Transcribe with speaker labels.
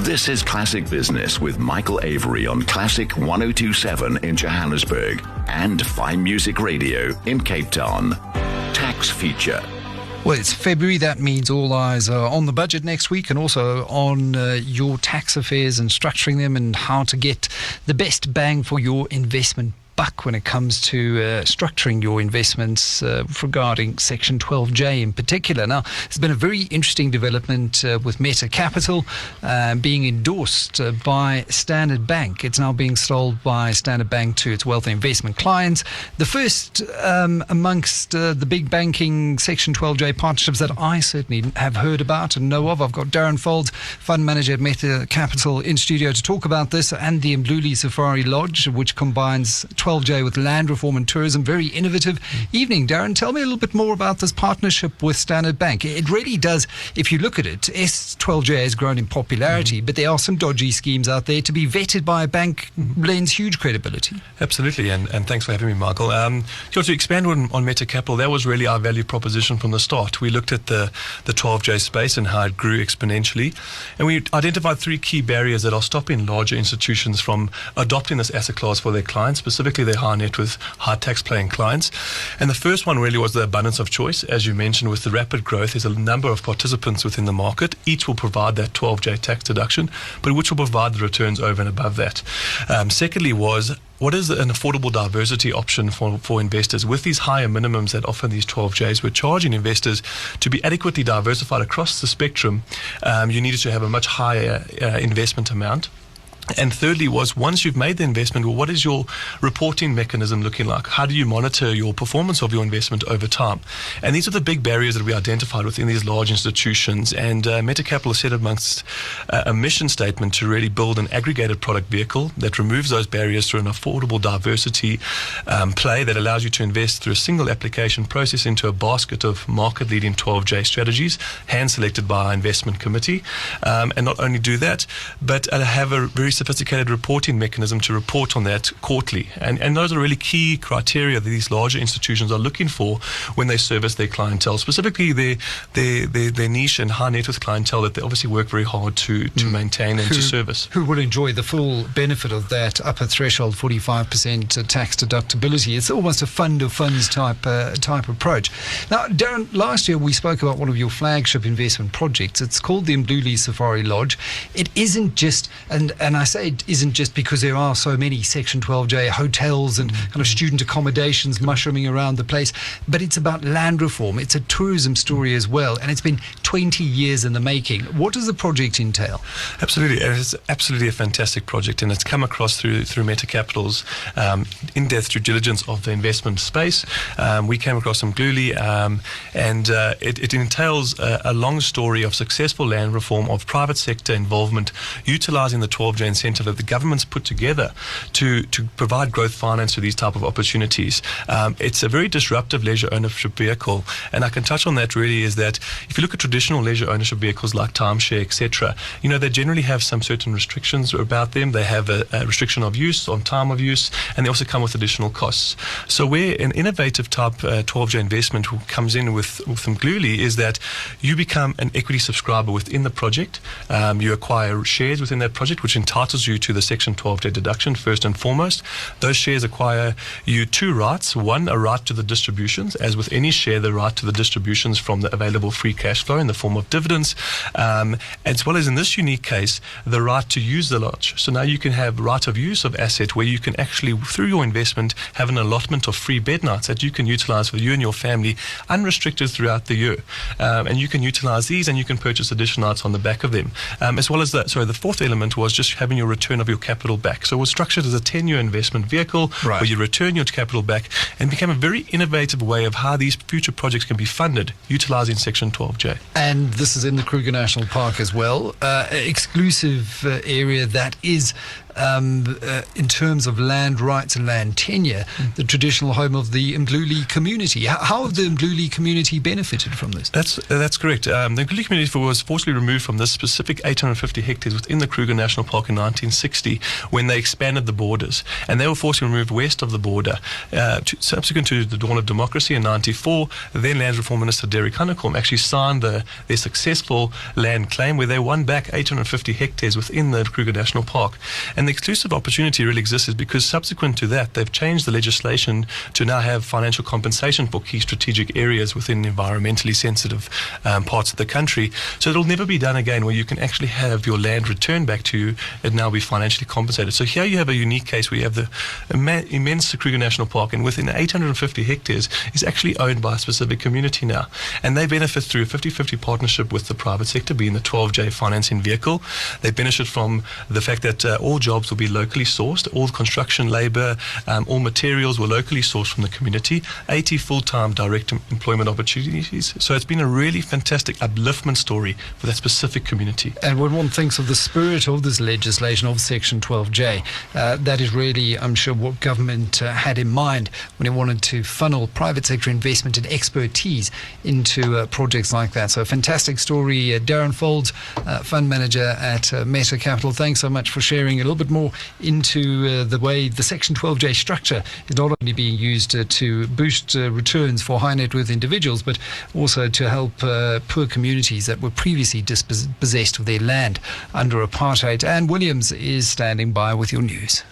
Speaker 1: This is Classic Business with Michael Avery on Classic 1027 in Johannesburg and Fine Music Radio in Cape Town. Tax feature.
Speaker 2: Well, it's February. That means all eyes are on the budget next week and also on your tax affairs and structuring them and how to get the best bang for your investment buck when it comes to structuring your investments regarding Section 12J in particular. Now, there's been a very interesting development with Meta Capital being endorsed by Standard Bank. It's now being sold by Standard Bank to its wealth and investment clients. The first amongst the big banking Section 12J partnerships that I certainly have heard about and know of. I've got Darryn Faulds, fund manager at Meta Capital, in studio to talk about this, and the Mdluli Safari Lodge, which combines 12J with land reform and tourism. Very innovative. Evening, Darryn. Tell me a little bit more about this partnership with Standard Bank. It really does, if you look at it, S12J has grown in popularity, but there are some dodgy schemes out there. To be vetted by a bank lends huge credibility.
Speaker 3: Absolutely, and thanks for having me, Michael. To expand on Meta Capital, that was really our value proposition from the start. We looked at the 12J space and how it grew exponentially, and we identified three key barriers that are stopping larger institutions from adopting this asset class for their clients, specifically their high net worth, high tax paying clients. And the first one really was the abundance of choice. As you mentioned, with the rapid growth, there's a number of participants within the market. Each will provide that 12J tax deduction, but which will provide the returns over and above that. Secondly was, what is an affordable diversity option for investors? With these higher minimums that often these 12Js, we're charging investors to be adequately diversified across the spectrum. You needed to have a much higher investment amount. And thirdly was, once you've made the investment, well, what is your reporting mechanism looking like? How do you monitor your performance of your investment over time? And these are the big barriers that we identified within these large institutions. And Meta Capital is set amongst a mission statement to really build an aggregated product vehicle that removes those barriers through an affordable diversity play that allows you to invest through a single application process into a basket of market-leading 12J strategies, hand-selected by our investment committee. And not only do that, but have a very sophisticated reporting mechanism to report on that quarterly. And those are really key criteria that these larger institutions are looking for when they service their clientele, specifically their niche and high net worth clientele that they obviously work very hard to maintain and to service.
Speaker 2: Who will enjoy the full benefit of that upper threshold, 45% tax deductibility. It's almost a fund of funds type approach. Now, Darryn, last year we spoke about one of your flagship investment projects. It's called the Mdluli Safari Lodge. It isn't just, and I say it isn't just because there are so many Section 12J hotels and kind of student accommodations mushrooming around the place, but it's about land reform. It's a tourism story as well, and it's been 20 years in the making. What does the project entail?
Speaker 3: Absolutely. It's absolutely a fantastic project, and it's come across through Meta Capital's in-depth due diligence of the investment space. We came across some Mdluli, and it entails a long story of successful land reform, of private sector involvement, utilising the 12J incentive that the government's put together to provide growth finance for these type of opportunities. It's a very disruptive leisure ownership vehicle, and I can touch on that really is that if you look at traditional leisure ownership vehicles like timeshare, etc., they generally have some certain restrictions about them. They have a restriction of use, on time of use, and they also come with additional costs. So where an innovative type 12J investment comes in with Mdluli is that you become an equity subscriber within the project. You acquire shares within that project, which entitles you to the Section 12J deduction first and foremost. Those shares acquire you two rights. One, a right to the distributions, as with any share, the right to the distributions from the available free cash flow in the form of dividends, as well as in this unique case, the right to use the lodge. So now you can have right of use of asset where you can actually, through your investment, have an allotment of free bed nights that you can utilize for you and your family unrestricted throughout the year. And you can utilize these and you can purchase additional nights on the back of them. As well as the fourth element was just having your return of your capital back. So it was structured as a 10-year investment vehicle where you return your capital back, and became a very innovative way of how these future projects can be funded utilizing Section 12J.
Speaker 2: And this is in the Kruger National Park as well, exclusive area that is in terms of land rights and land tenure, the traditional home of the Mdluli community. How have the Mdluli community benefited from this?
Speaker 3: That's correct. The Mdluli community was forcibly removed from this specific 850 hectares within the Kruger National Park in 1960 when they expanded the borders, and they were forcibly removed west of the border. Subsequent to the dawn of democracy in 94, then Land Reform Minister Darryn Faulds actually signed their successful land claim where they won back 850 hectares within the Kruger National Park. And the exclusive opportunity really exists is because subsequent to that, they've changed the legislation to now have financial compensation for key strategic areas within environmentally sensitive parts of the country. So it'll never be done again where you can actually have your land returned back to you and now be financially compensated. So here you have a unique case where you have the immense Kruger National Park, and within 850 hectares is actually owned by a specific community now. And they benefit through a 50-50 partnership with the private sector, being the 12J financing vehicle. They benefit from the fact that all jobs will be locally sourced, all construction labour, all materials were locally sourced from the community, 80 full-time direct employment opportunities. So it's been a really fantastic upliftment story for that specific community.
Speaker 2: And when one thinks of the spirit of this legislation of Section 12J, that is really, I'm sure, what government had in mind when it wanted to funnel private sector investment and expertise into projects like that. So a fantastic story. Darryn Faulds, fund manager at Meta Capital, thanks so much for sharing a little bit more into the way the Section 12J structure is not only being used to boost returns for high net worth individuals, but also to help poor communities that were previously dispossessed of their land under apartheid. Anne Williams is standing by with your news.